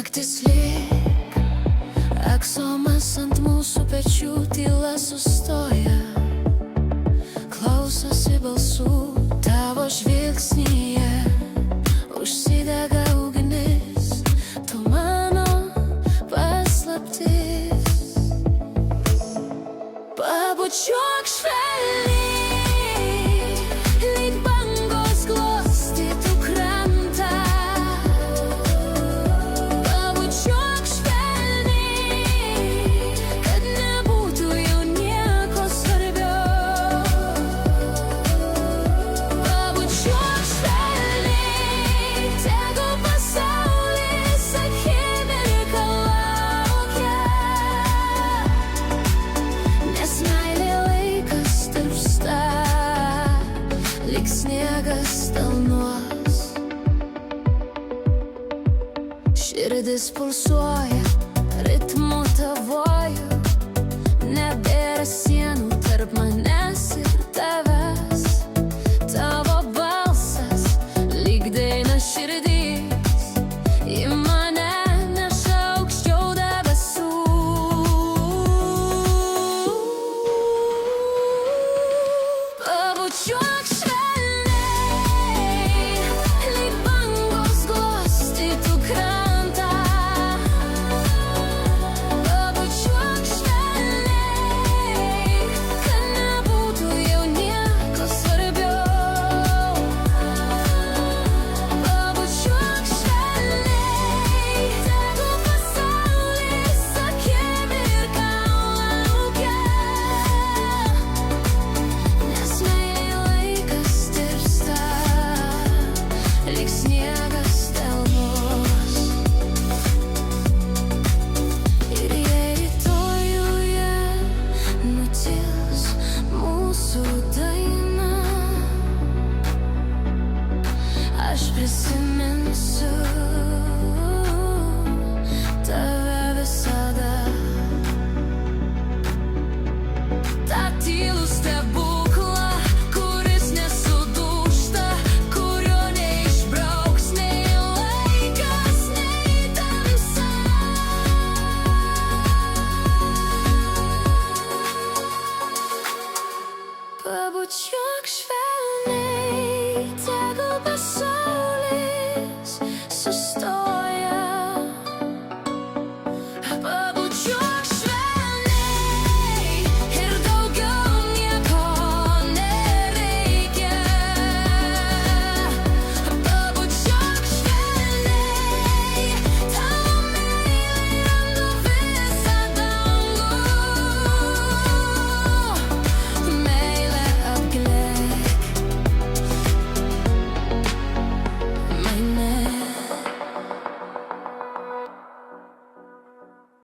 Naktis lyg aksomas ant mūsų pečių, tyla sustoja, klausosi balsų tavo žvilgsnyje, užsidega ugnis, tu mano paslaptis. Pabučiuok švelniai, lyg bangos glostytų krantą. Pabučiuok švelniai, kad nebūtų jau nieko svarbiau. Pabučiuok švelniai, tegu pasaulis akimirką laukia, nes meilė laikas tirpsta, lyg sniegas delnuos. Širdis pulsuoja ritmu tavoju, nebėra sienų tarp manęs ir tavęs. Tavo balsas lyg daina širdys, į mane neša aukščiau debesų. Pabučiuok švelniai, lyg bangos glostytų krantą. Pabučiuok švelniai, kad nebūtų jau nieko svarbiau. Pabučiuok švelniai, tegu pasaulis akimirką laukia, nes meilė laikas tirpsta, lyg sniegas delnuos. Ir jei rytojuje nutils mūsų daina, aš prisiminsiu tave visada. Ta tylų stebuklą, kuris nesudūžta, kurio neišbrauks nei laikas, nei tamsa. Pabučiuok